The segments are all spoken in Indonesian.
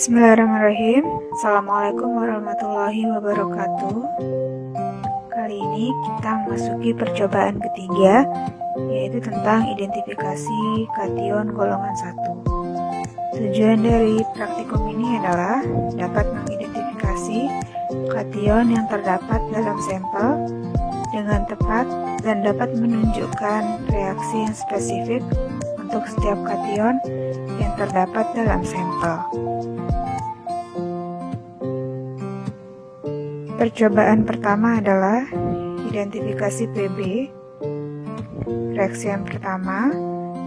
Bismillahirrahmanirrahim. Assalamualaikum warahmatullahi wabarakatuh. Kali ini kita memasuki percobaan ketiga, yaitu tentang identifikasi kation golongan 1. Tujuan dari praktikum ini adalah dapat mengidentifikasi kation yang terdapat dalam sampel dengan tepat dan dapat menunjukkan reaksi yang spesifik untuk setiap kation yang terdapat dalam sampel. Percobaan pertama adalah identifikasi Pb. Reaksi yang pertama,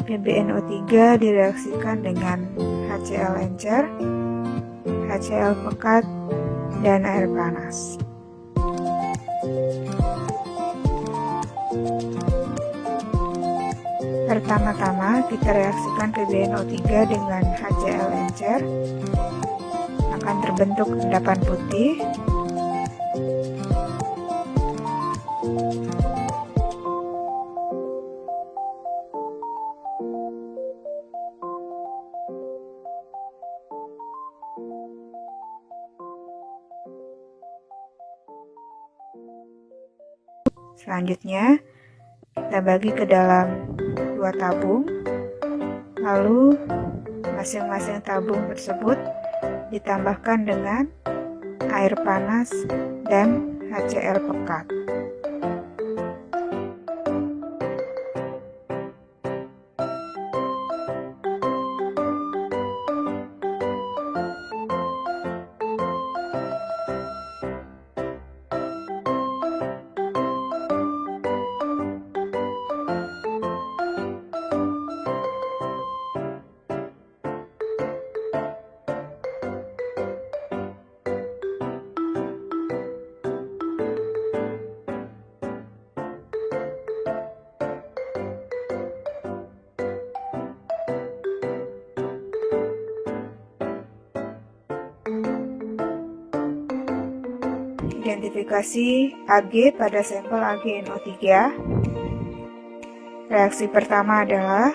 PbNO3 direaksikan dengan HCl encer, HCl pekat, dan air panas. Pertama-tama kita reaksikan PbNO3 dengan HCl encer, akan terbentuk endapan putih. Selanjutnya, kita bagi ke dalam 2 tabung, lalu masing-masing tabung tersebut ditambahkan dengan air panas dan HCl pekat. Identifikasi Ag pada sampel AgNO3. Reaksi pertama adalah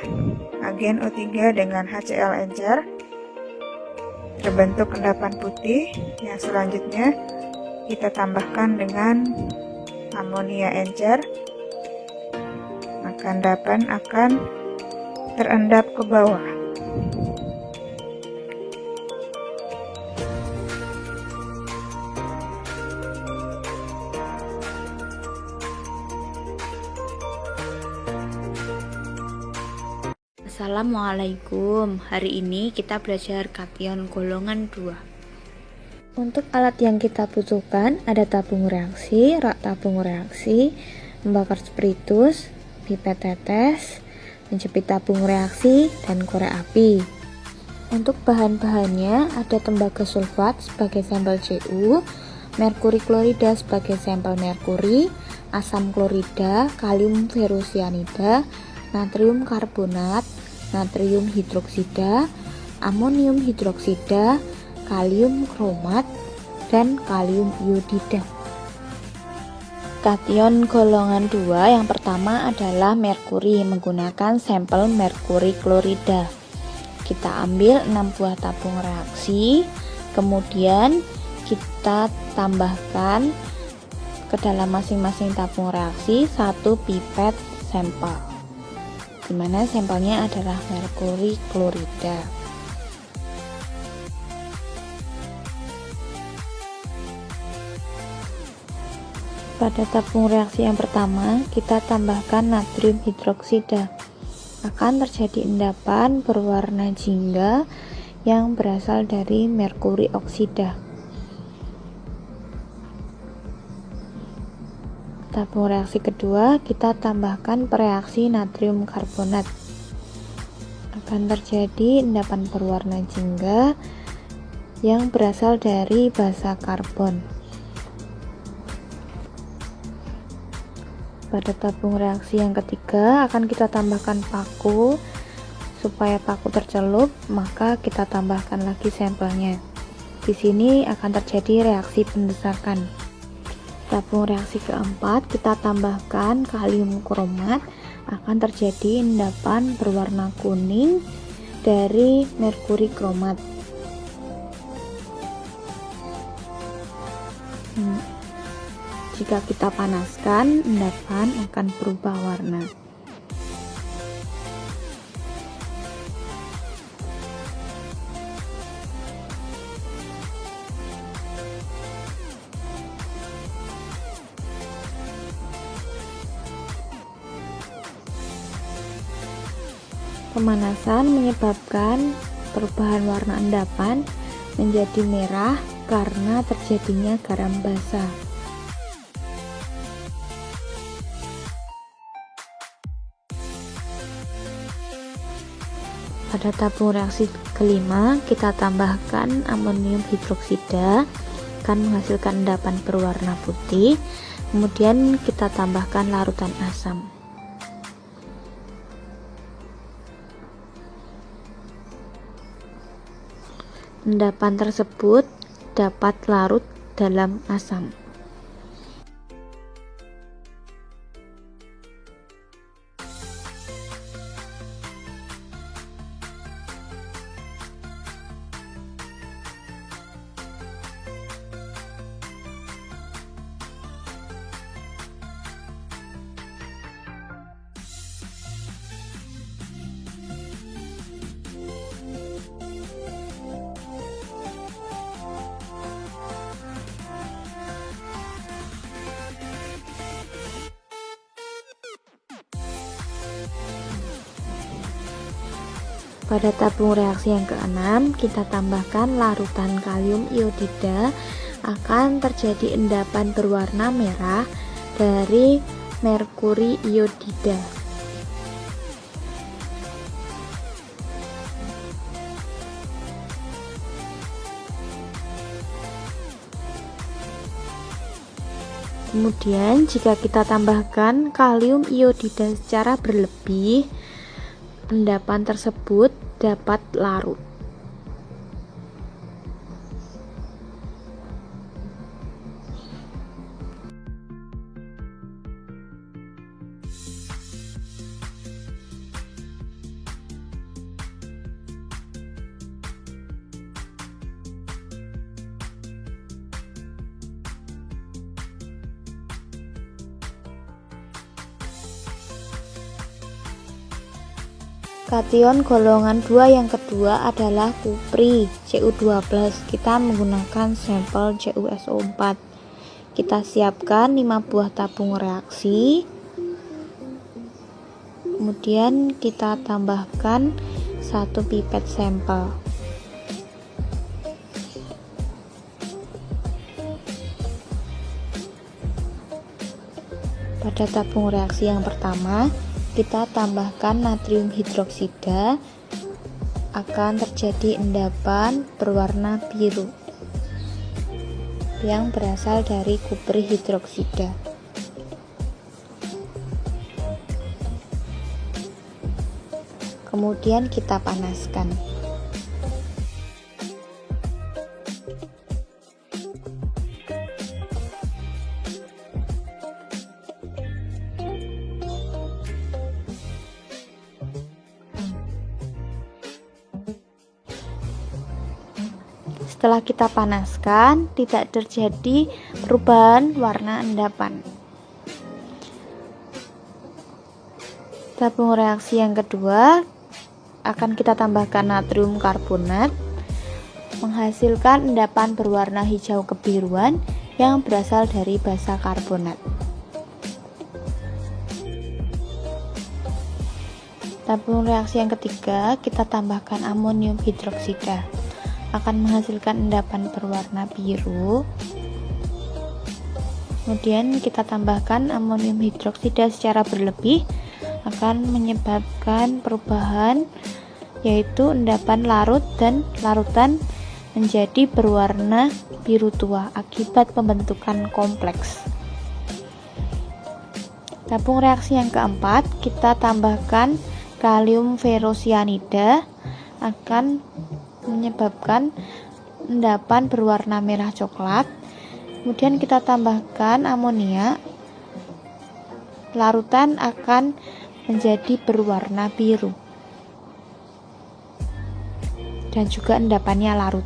AgNO3 dengan HCl encer, terbentuk endapan putih. Yang selanjutnya kita tambahkan dengan amonia encer, maka endapan akan terendap ke bawah. Assalamualaikum. Hari ini kita belajar kation golongan 2. Untuk alat yang kita butuhkan ada tabung reaksi, rak tabung reaksi, membakar spiritus, pipet tetes, menjepit tabung reaksi, dan korek api. Untuk bahan-bahannya ada tembaga sulfat sebagai sampel Cu, merkuri klorida sebagai sampel merkuri, asam klorida, kalium ferrocyanida, natrium karbonat, natrium hidroksida, amonium hidroksida, kalium kromat, dan kalium iodida. Kation golongan 2 yang pertama adalah merkuri menggunakan sampel merkuri klorida. Kita ambil 6 buah tabung reaksi, kemudian kita tambahkan ke dalam masing-masing tabung reaksi 1 pipet sampel, di mana sampelnya adalah merkuri klorida. Pada tabung reaksi yang pertama, kita tambahkan natrium hidroksida. Akan terjadi endapan berwarna jingga yang berasal dari merkuri oksida. Tabung reaksi kedua, kita tambahkan pereaksi natrium karbonat. Akan terjadi endapan berwarna jingga yang berasal dari basa karbon. Pada tabung reaksi yang ketiga, akan kita tambahkan paku. Supaya paku tercelup, maka kita tambahkan lagi sampelnya. Di sini akan terjadi reaksi pendesakan. Tabung reaksi keempat, kita tambahkan kalium kromat, akan terjadi endapan berwarna kuning dari merkuri kromat. Jika kita panaskan, endapan akan berubah warna. Pemanasan menyebabkan perubahan warna endapan menjadi merah karena terjadinya garam basah. Pada tabung reaksi kelima, kita tambahkan amonium hidroksida, akan menghasilkan endapan berwarna putih. Kemudian kita tambahkan larutan asam. Endapan tersebut dapat larut dalam asam. Pada tabung reaksi yang keenam, kita tambahkan larutan kalium iodida, akan terjadi endapan berwarna merah dari merkuri iodida. Kemudian jika kita tambahkan kalium iodida secara berlebih, endapan tersebut dapat larut. Kation golongan 2 yang kedua adalah kupri Cu2+. Kita menggunakan sampel CuSO4. Kita siapkan 5 buah tabung reaksi. Kemudian kita tambahkan 1 pipet sampel. Pada tabung reaksi yang pertama, kita tambahkan natrium hidroksida, akan terjadi endapan berwarna biru yang berasal dari kupri hidroksida. Kemudian kita panaskan. Setelah kita panaskan, tidak terjadi perubahan warna endapan. Tabung reaksi yang kedua akan kita tambahkan natrium karbonat, menghasilkan endapan berwarna hijau kebiruan yang berasal dari basa karbonat. Tabung reaksi yang ketiga, kita tambahkan amonium hidroksida, akan menghasilkan endapan berwarna biru. Kemudian kita tambahkan amonium hidroksida secara berlebih, akan menyebabkan perubahan, yaitu endapan larut dan larutan menjadi berwarna biru tua akibat pembentukan kompleks. Tabung reaksi yang keempat, kita tambahkan kalium ferrosianida, akan menyebabkan endapan berwarna merah coklat. Kemudian kita tambahkan amonia, larutan akan menjadi berwarna biru dan juga endapannya larut.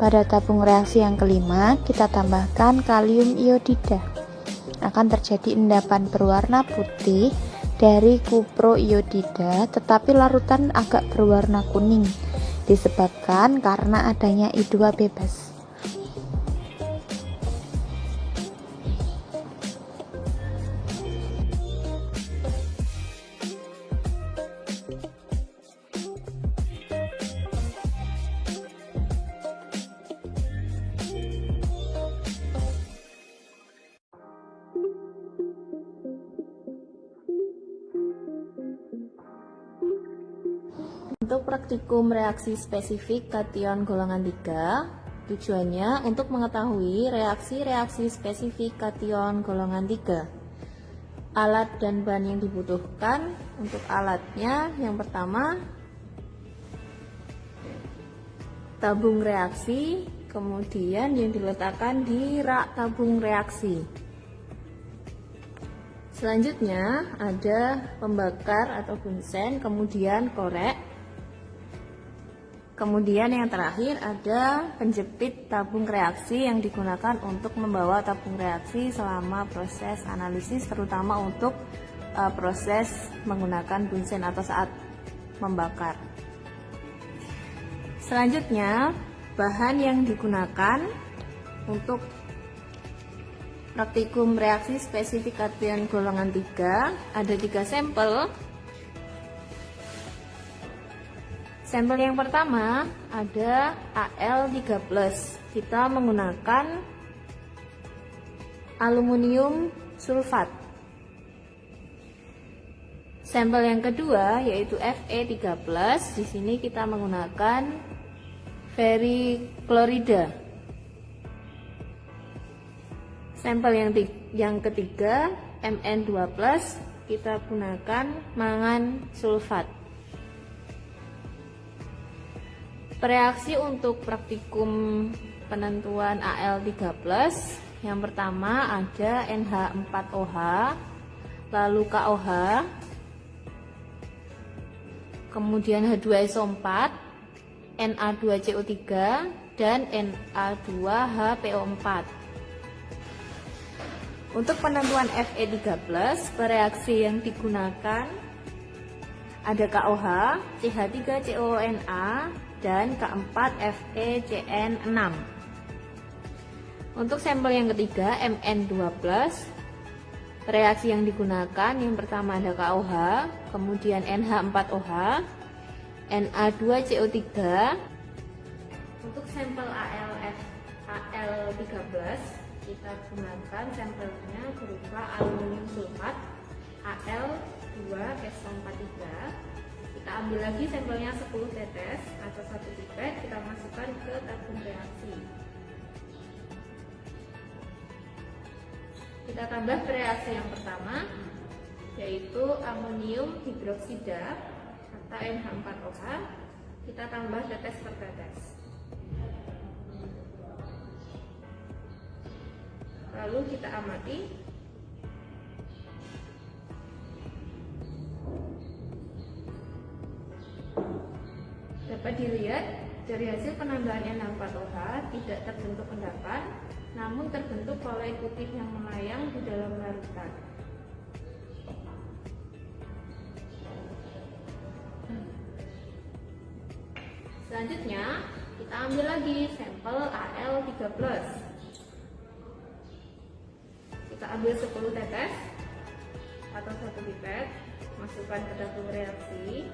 Pada tabung reaksi yang kelima, kita tambahkan kalium iodida. Akan terjadi endapan berwarna putih dari kupro iodida, tetapi larutan agak berwarna kuning, disebabkan karena adanya I2 bebas. Untuk praktikum reaksi spesifik kation golongan 3, tujuannya untuk mengetahui reaksi-reaksi spesifik kation golongan 3. Alat dan bahan yang dibutuhkan untuk alatnya, yang pertama tabung reaksi, kemudian yang diletakkan di rak tabung reaksi. Selanjutnya ada pembakar atau bunsen, kemudian korek. Kemudian yang terakhir ada penjepit tabung reaksi yang digunakan untuk membawa tabung reaksi selama proses analisis, terutama untuk proses menggunakan bunsen atau saat membakar. Selanjutnya, bahan yang digunakan untuk praktikum reaksi spesifik kation golongan 3 ada 3 sampel. Sampel yang pertama ada Al3+. Kita menggunakan aluminium sulfat. Sampel yang kedua yaitu Fe3+. Di sini kita menggunakan ferriklorida. Sampel yang ketiga Mn2+. Kita gunakan mangan sulfat. Reaksi untuk praktikum penentuan Al3+, yang pertama ada NH4OH, lalu KOH, kemudian H2SO4, Na2CO3, dan Na2HPO4. Untuk penentuan Fe3+, reaksi yang digunakan ada KOH, CH3COONA, dan K4FeCN6. Untuk sampel yang ketiga Mn2+, reaksi yang digunakan yang pertama ada KOH, kemudian NH4OH, Na2CO3. Untuk sampel Al3+, kita gunakan sampelnya berupa aluminium sulfat Al2SO43. Kita ambil lagi sampelnya 10 tetes atau 1 pipet, kita masukkan ke tabung reaksi. Kita tambah reaksi yang pertama, yaitu amonium hidroksida atau NH4OH. Kita tambah tetes per tetes. Lalu kita amati. Dapat dilihat dari hasil penambahan NH4OH tidak terbentuk endapan, namun terbentuk polai putih yang melayang di dalam larutan. Selanjutnya, kita ambil lagi sampel Al3+. Kita ambil 10 tetes atau 1 pipet, masukkan ke tabung reaksi.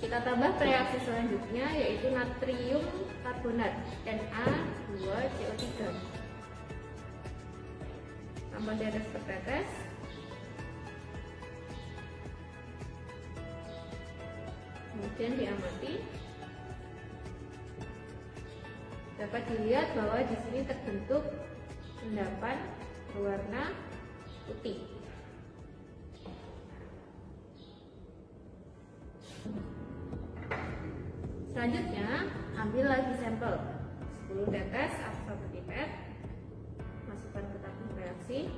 Kita tambah reaksi selanjutnya yaitu natrium karbonat Na2CO3. Tambah tetes per tetes. Kemudian diamati. Dapat dilihat bahwa di sini terbentuk endapan berwarna putih. Selanjutnya, ambil lagi sampel 10 tetes atau 1 pipet, masukkan ke tabung reaksi.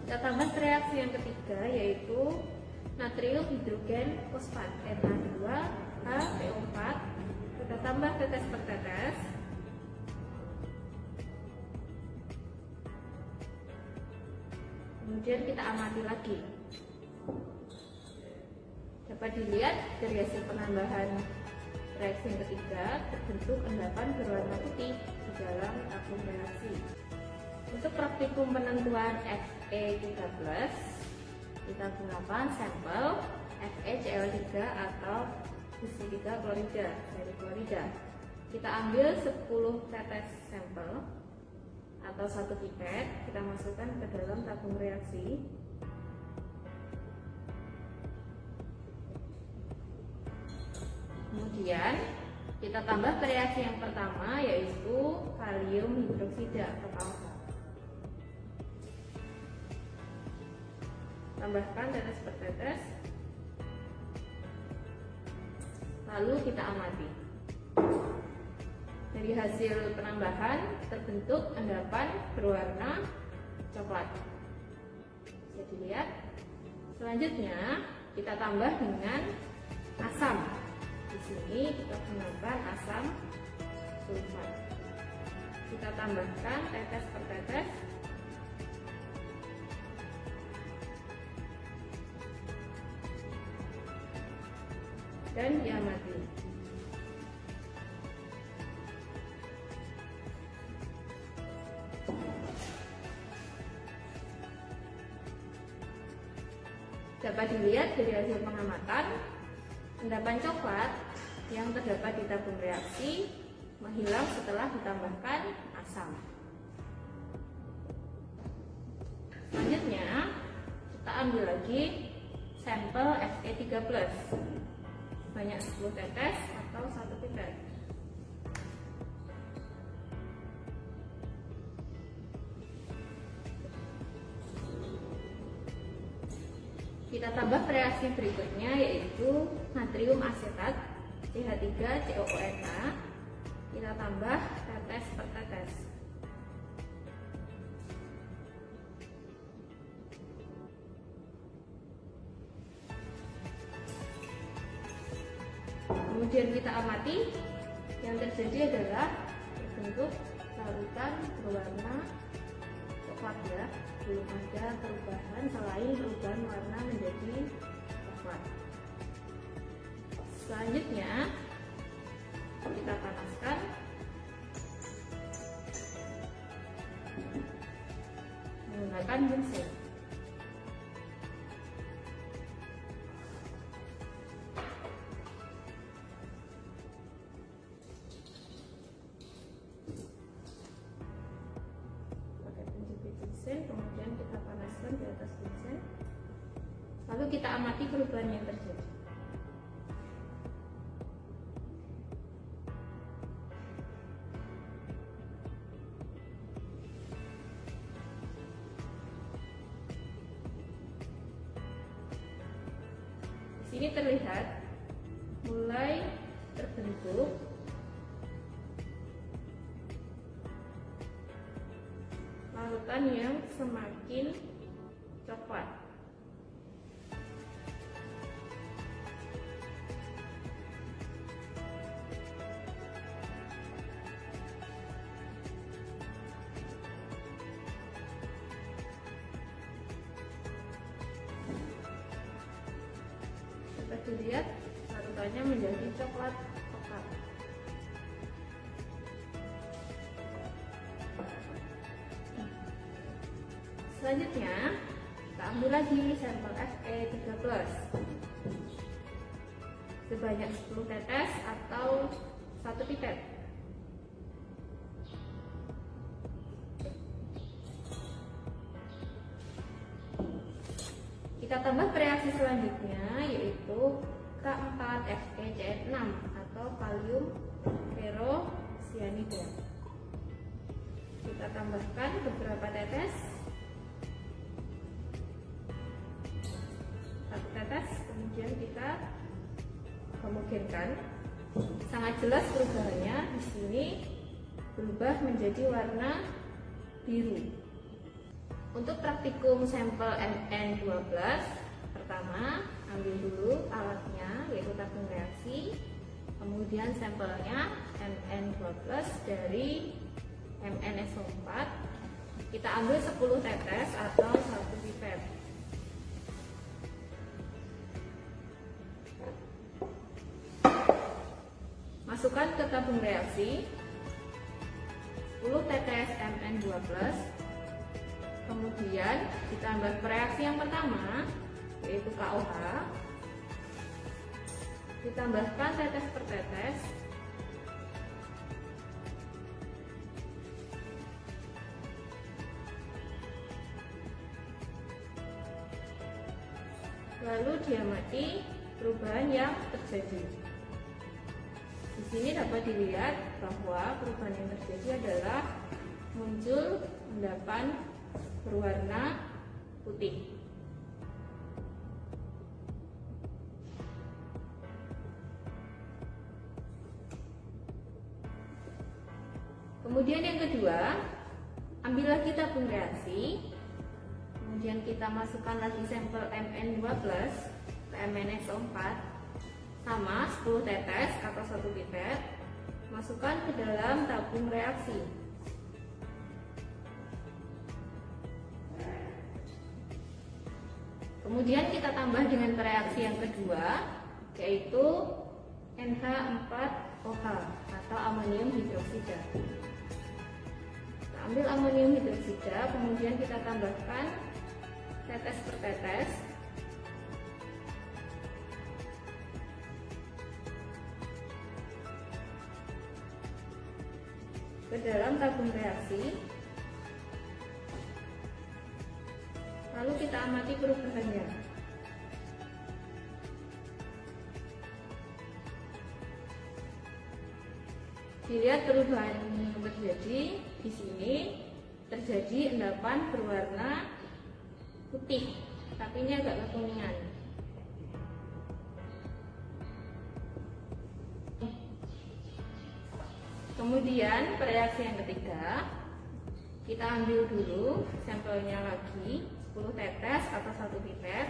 Kita tambah reaksi yang ketiga, yaitu natrium hidrogen fosfat Na2HPO4. Kita tambah tetes per tetes. Kemudian kita amati lagi. Dapat dilihat dari hasil penambahan reaksi yang ketiga, terbentuk endapan berwarna putih di dalam tabung reaksi. Untuk praktikum penentuan Fe3+, kita gunakan sampel FeCl3 atau fusi 3 klorida dari klorida. Kita ambil 10 tetes sampel atau 1 pipet, kita masukkan ke dalam tabung reaksi. Kemudian kita tambah ke reaksi yang pertama, yaitu kalium hidroksida atau KOH. Tambahkan tetes per tetes, lalu kita amati. Dari hasil penambahan terbentuk endapan berwarna coklat. Bisa dilihat. Selanjutnya kita tambah dengan asam. Di sini kita gunakan asam sulfat. Kita tambahkan tetes per tetes. Dan diamati. Dapat dilihat dari hasil pengamatan, endapan coklat yang terdapat di tabung reaksi menghilang setelah ditambahkan asam. Selanjutnya, kita ambil lagi sampel Fe3+, banyak 10 tetes atau 1 pipet. Kita tambah reaksi berikutnya, yaitu natrium asetat CH3COONa. Kita tambah tetes per tetes. Kemudian kita amati, yang terjadi adalah terbentuk larutan berwarna coklat ya. Belum ada perubahan selain perubahan warna menjadi coklat. Selanjutnya kita panaskan. Menggunakan bunsen. Kemudian kita panaskan di atas bunsen, lalu kita amati perubahan yang terjadi. Di sini terlihat mulai terbentuk larutan yang semakin coklat. Dapat dilihat larutannya menjadi coklat pekat. Selanjutnya, kita ambil lagi sampel Fe3+, sebanyak 10 tetes atau 1 pipet. Kita tambah reaksi selanjutnya, yaitu K4FeCl6 atau kalium ferrocyanida. Kita tambahkan beberapa tetes, 1 tetes, kemudian kita homogenkan. Sangat jelas perubahannya di sini berubah menjadi warna biru. Untuk praktikum sampel MN12, pertama ambil dulu alatnya yaitu tabung reaksi, kemudian sampelnya MN12 dari MnSO4. Kita ambil 10 tetes atau 1 pipet. Masukkan ke tabung reaksi 10 tetes Mn2+, kemudian ditambah reaksi yang pertama yaitu KOH, ditambahkan tetes per tetes, lalu diamati perubahan yang terjadi. Di sini dapat dilihat bahwa perubahan yang terjadi adalah muncul endapan berwarna putih. Kemudian yang kedua, ambil lagi tabung reaksi, kemudian kita masukkan lagi sampel Mn2+ ke MnSO4 sama 10 tetes atau 1 pipet, masukkan ke dalam tabung reaksi. Kemudian kita tambah dengan reaksi yang kedua, yaitu NH4OH atau amonium hidroksida. Kita ambil amonium hidroksida, kemudian kita tambahkan tetes per tetes. Ke dalam tabung reaksi, lalu kita amati perubahannya. Dilihat perubahan yang terjadi di sini, terjadi endapan berwarna putih, tapi ini agak kekuningan. Kemudian reaksi yang ketiga, kita ambil dulu sampelnya lagi 10 tetes atau 1 pipet,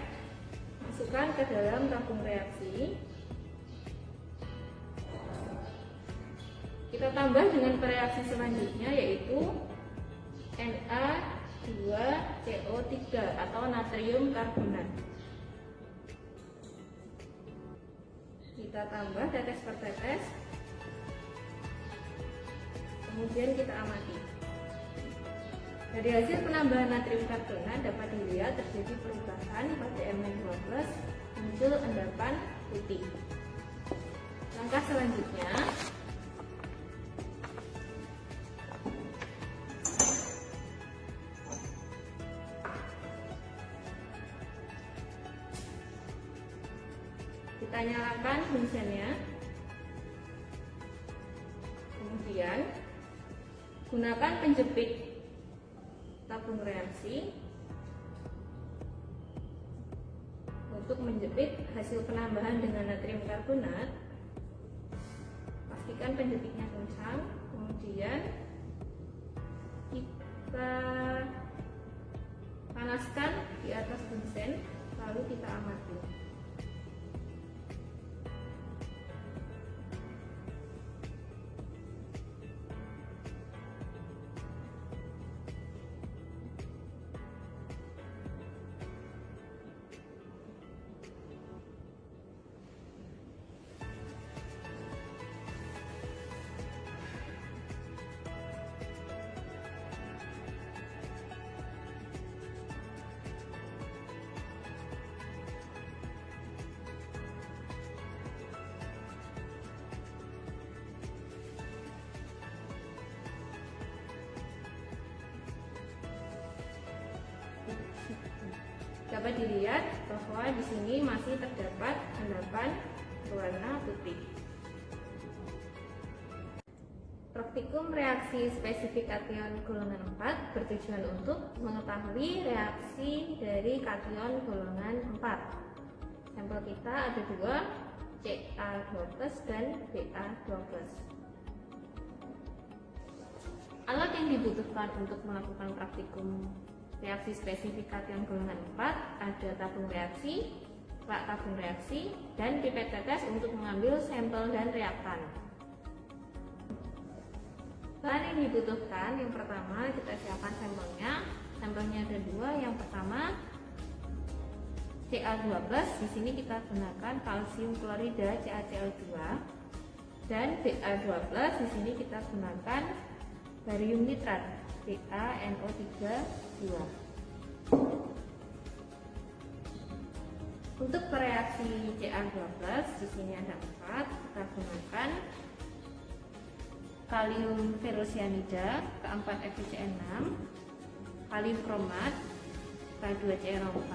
masukkan ke dalam tabung reaksi. Kita tambah dengan reaksi selanjutnya yaitu Na2CO3 atau natrium karbonat. Kita tambah tetes per tetes, kemudian kita amati. Dari hasil penambahan natrium karbonat dapat dilihat terjadi perubahan pada Mn2+, muncul endapan putih. Langkah selanjutnya, kita nyalakan bunsennya, kemudian gunakan penjepit tabung reaksi untuk menjepit hasil penambahan dengan natrium karbonat. Pastikan penjepitnya kencang, kemudian kita panaskan di atas bunsen, lalu kita amati. Dapat dilihat bahwa di sini masih terdapat endapan berwarna putih. Praktikum reaksi spesifik kation golongan 4 bertujuan untuk mengetahui reaksi dari kation golongan 4. Sampel kita ada dua, Ca2+ dan Ba12. Alat yang dibutuhkan untuk melakukan praktikum reaksi spesifik kation golongan 4, ada tabung reaksi, rak tabung reaksi, dan pipet tetes untuk mengambil sampel dan reaktan. Bahan yang dibutuhkan, yang pertama kita siapkan sampelnya. Sampelnya ada dua. Yang pertama Ca12, di sini kita gunakan kalsium klorida CaCl2, dan Ba12, di sini kita gunakan barium nitrat BaNO3 2. Untuk reaksi Ca12 di sini ada 4, kita gunakan kalium ferrocyanida K4FeCN6, kalium kromat K2CR4,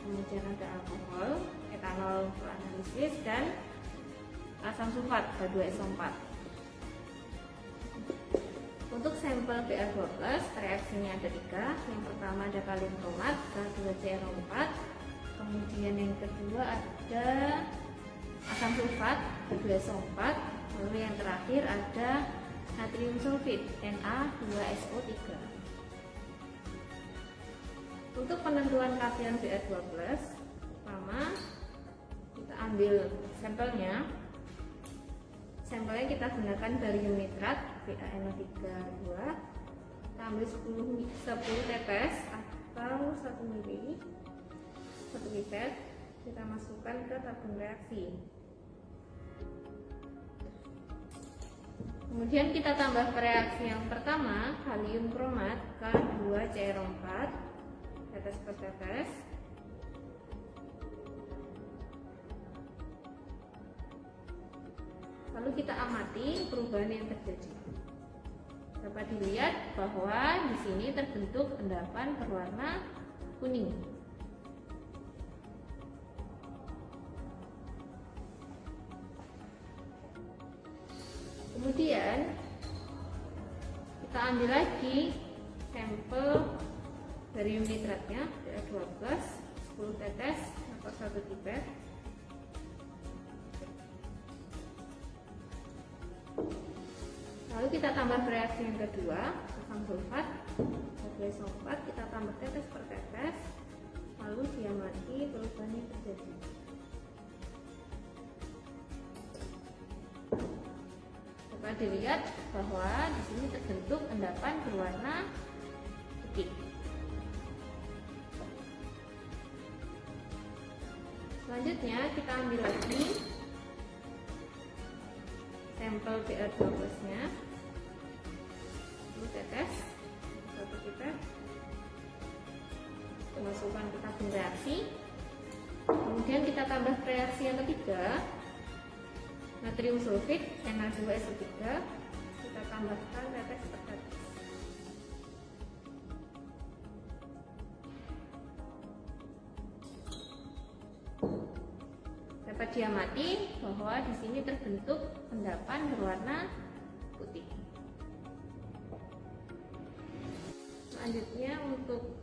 kemudian ada alkohol, etanol analisis, dan asam sulfat H2SO4. Untuk sampel Ba12 reaksinya ada 3. Yang pertama ada kalium kromat K2CR4, kemudian yang kedua ada asam sulfat H2SO4, lalu yang terakhir ada natrium sulfit Na2SO3. Untuk penentuan kation Ba12, pertama kita ambil sampelnya. Sampelnya kita gunakan barium nitrat BaNO3 2. Kita ambil 10 tetes atau 1 ml, 1 pipet. Kita masukkan ke tabung reaksi. Kemudian kita tambah ke reaksi yang pertama, kalium kromat K2CR4, tetes per tetes. Lalu kita amati perubahan yang terjadi. Dapat dilihat bahwa di sini terbentuk endapan berwarna kuning. Kemudian kita ambil lagi sampel barium nitratnya Ba12, 10 tetes atau 1 pipet. Lalu kita tambah reaksi yang kedua, asam sulfat H2SO4, kita tambah tetes per tetes, lalu diamati perubahan yang terjadi. Dapat dilihat bahwa di sini terbentuk endapan berwarna putih. Selanjutnya kita ambil lagi sampel Ba12-nya, 10 tetes, 1 pipet, masukkan ke tabung reaksi. Kemudian kita tambah reaksi yang ketiga, natrium sulfit Na2SO3, kita tambahkan tetes per tetes. Dapat diamati bahwa di sini terbentuk endapan berwarna putih. Selanjutnya untuk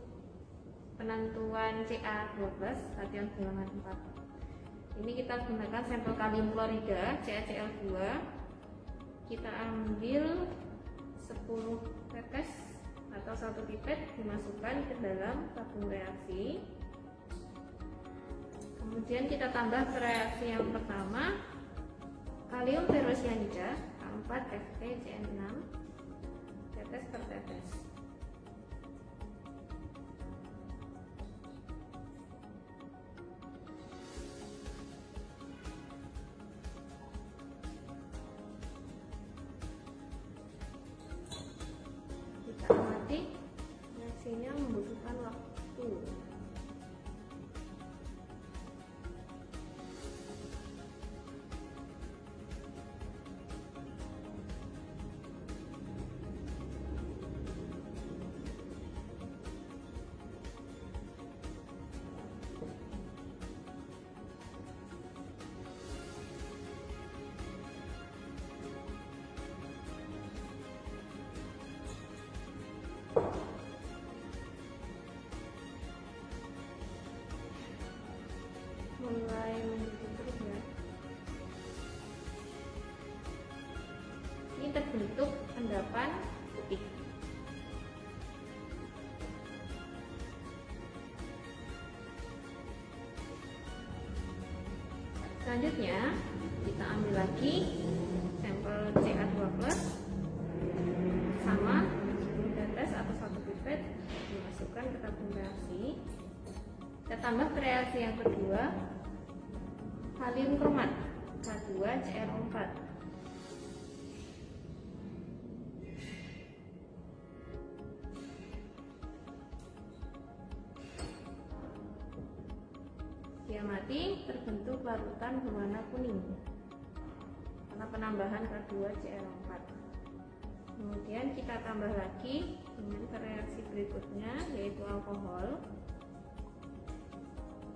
penentuan Ca12 kation golongan 4. Ini kita gunakan sampel kalium klorida CaCl2. Kita ambil 10 tetes atau 1 pipet, dimasukkan ke dalam tabung reaksi. Kemudian kita tambah ke reaksi yang pertama, kalium ferrocyanida K4FeCN6, tetes per tetes. Kita amati, reaksinya membutuhkan waktu. Selanjutnya kita ambil lagi sampel Ca2+ sama 10 tetes atau 1 pipet, dimasukkan ke tabung reaksi. Kita tambah ke reaksi yang kedua, kalium kromat K2CrO4. Diamati terbentuk larutan berwarna kuning karena penambahan K2CrO4. Kemudian kita tambah lagi dengan reaksi berikutnya, yaitu alkohol.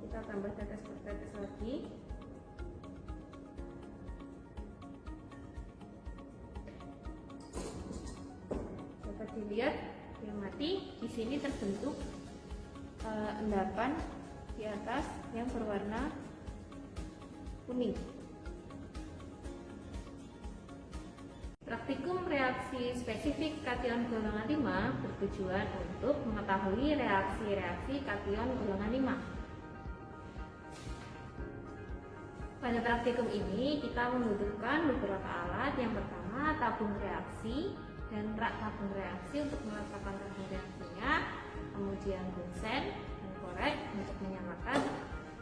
Kita tambah tetes per tetes lagi. Dapat dilihat, diamati di sini terbentuk endapan di atas yang berwarna kuning. Praktikum reaksi spesifik kation golongan 5 bertujuan untuk mengetahui reaksi-reaksi kation golongan 5. Pada praktikum ini kita membutuhkan beberapa alat. Yang pertama, tabung reaksi dan rak tabung reaksi untuk meletakkan tabung reaksinya, kemudian bunsen dan korek untuk menyalakan,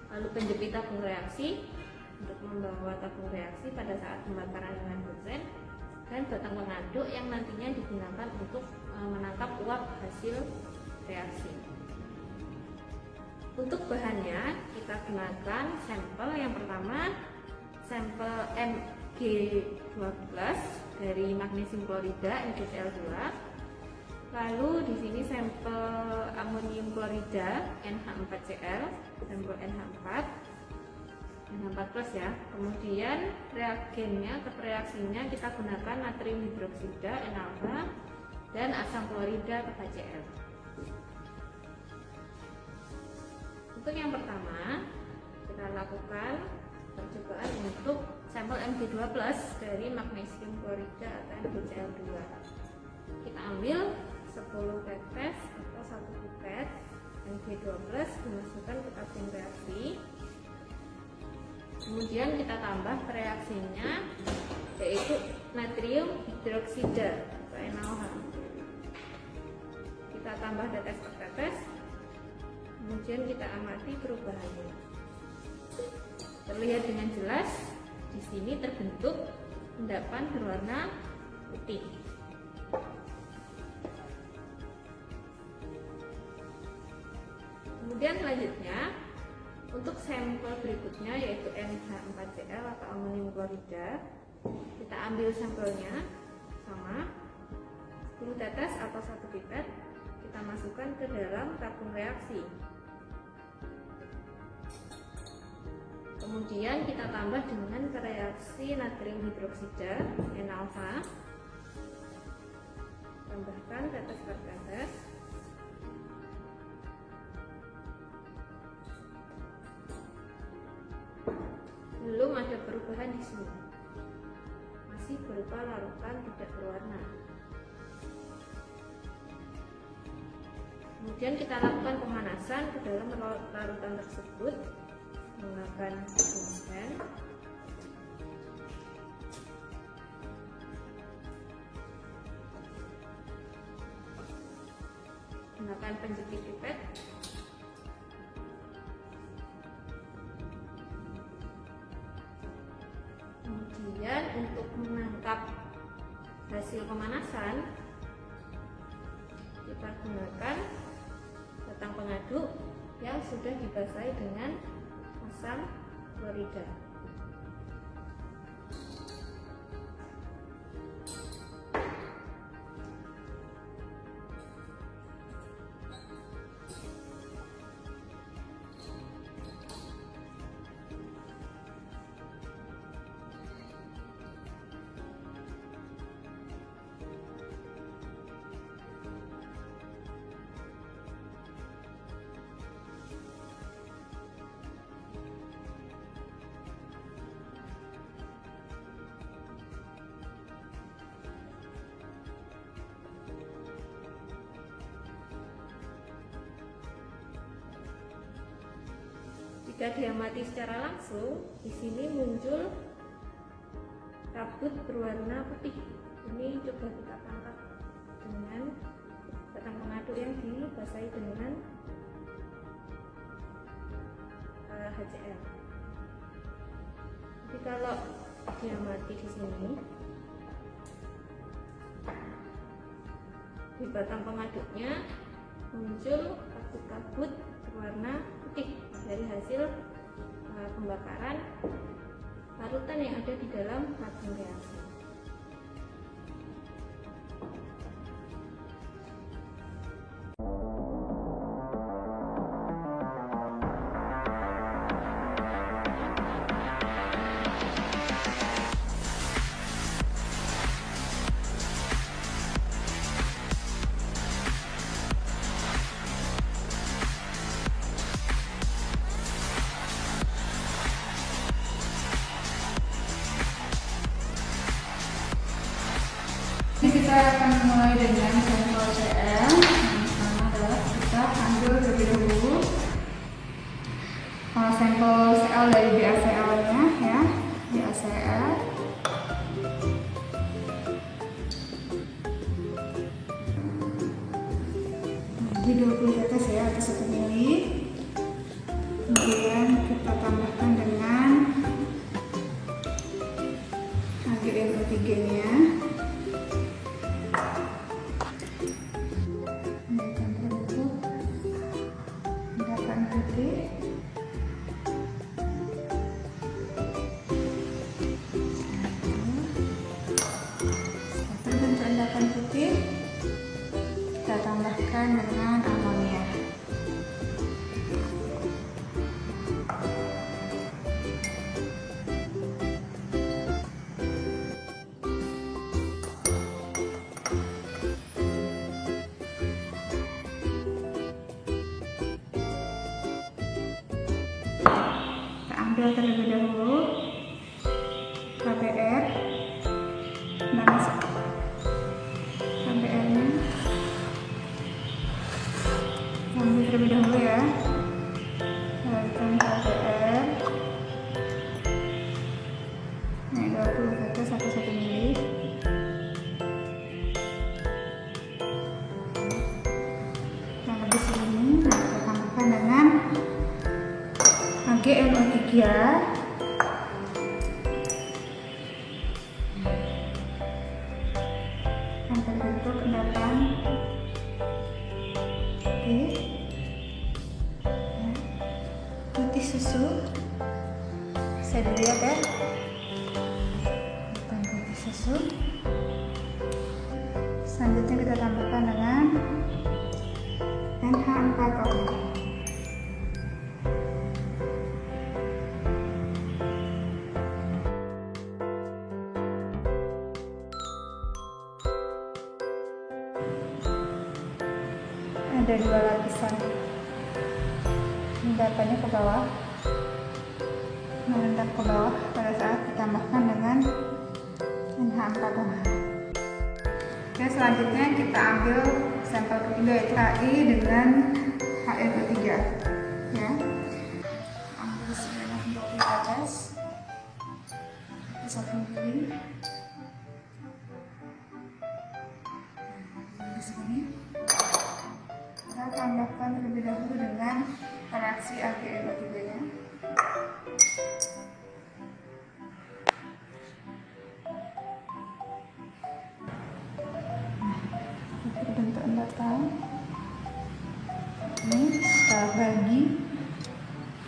lalu penjepit tabung reaksi untuk membawa tabung reaksi pada saat pembakaran dengan bunsen, dan batang pengaduk yang nantinya digunakan untuk menangkap uap hasil reaksi. Untuk bahannya kita gunakan sampel yang pertama, sampel Mg12 dari magnesium klorida NaCl2. Lalu di sini sampel amonium klorida NH4Cl, sampel NH4 ya. Kemudian reagennya atau reaksinya kita gunakan natrium hidroksida NaOH dan asam klorida KCl. Untuk yang pertama, kita lakukan percobaan untuk sampel Mg12 dari magnesium klorida atau MgCl2. Kita ambil 10 tetes atau 1 pipet Mg12, dimasukkan ke tabung reaksi. Kemudian kita tambah reaksinya, yaitu natrium hidroksida atau NaOH. Kita tambah tetes per tetes, kemudian kita amati perubahannya. Terlihat dengan jelas di sini terbentuk endapan berwarna putih. Kemudian selanjutnya, untuk sampel berikutnya yaitu NH4Cl atau amonium klorida, kita ambil sampelnya sama 10 tetes atau 1 pipet, kita masukkan ke dalam tabung reaksi. Kemudian kita tambah dengan reaksi natrium hidroksida NaOH, tambahkan tetes per tetes. Belum ada perubahan di sini, masih berupa larutan tidak berwarna. Kemudian kita lakukan pemanasan ke dalam larutan tersebut menggunakan bunsen. Gunakan penjepit pipet. Kemudian untuk menangkap hasil pemanasan, kita gunakan batang pengaduk yang sudah dibasahi dengan asam klorida. Jika diamati secara langsung, di sini muncul kabut berwarna putih. Ini coba kita tangkap dengan batang pengaduk yang dibasahi dengan HCl. Jadi kalau diamati di sini, di batang pengaduknya muncul kabut-kabut berwarna putih dari hasil pembakaran parutan yang ada di dalam tabung reaksi. Ini kita akan mulai dengan sampel Cl. Yang pertama adalah kita ambil terlebih dahulu sampel Cl dari BaCl-nya ya, BaCl. Jadi 20 tetes ya atau 1 mili. Kemudian kita tambahkan dengan HgNO3-nya. Endapan putih kita tambahkan dengan amonia. Kita ambil terlebih dahulu KBR dan KBR-nya ambil terlebih dahulu ya. Keluarkan KBR. Ini 20 tetes atau 1 mili. Yang habis ini kita tambahkan dengan HgNO3 yang terbentuk endapan putih susu. Bisa dilihat ya, endapan putih susu. Selanjutnya kita tambahkan dengan NH4O. Ada 2 lapisan endapannya ke bawah, mengendap ke bawah pada saat ditambahkan dengan NH4O. Oke, selanjutnya kita ambil sampel ketiga yaitu HI dengan HNO3 ya. Ambil sebanyak 20 tetes 1 mili. Di sini kita tambahkan terlebih dahulu dengan reaksi HgNO3-nya. Terbentuk endapan. Ini kita bagi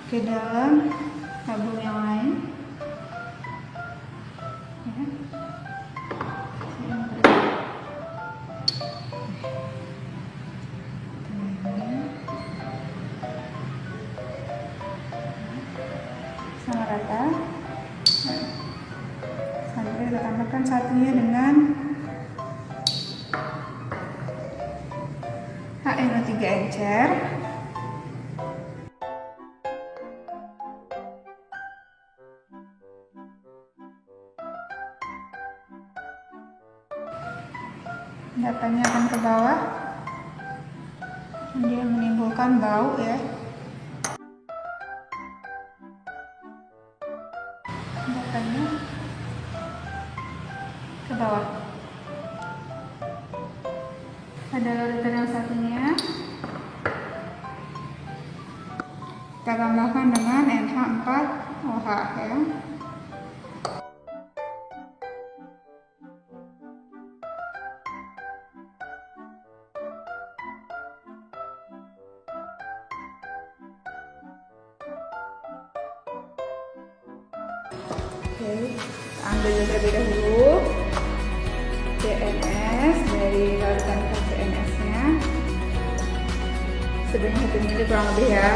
ke dalam tabung yang lain. Ya. Sama rata. Selanjutnya kita tambahkan satunya dengan HNO3 encer. Endapannya akan ke bawah, dia menimbulkan bau ya. urutannya ke bawah. Pada urutan yang satunya kita tambahkan dengan NH4OH ya. Oke, kita ambil terlebih dahulu CNS dari larutan CNS-nya sebanyak 1 ml kurang lebih ya.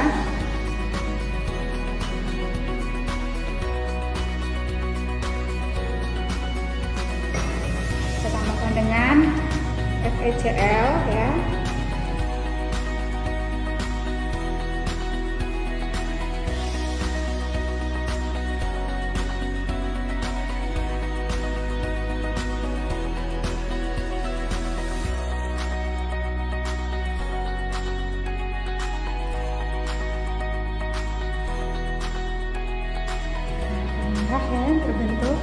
Kita tambahkan dengan FeCl ya. Merah ya yang terbentuk.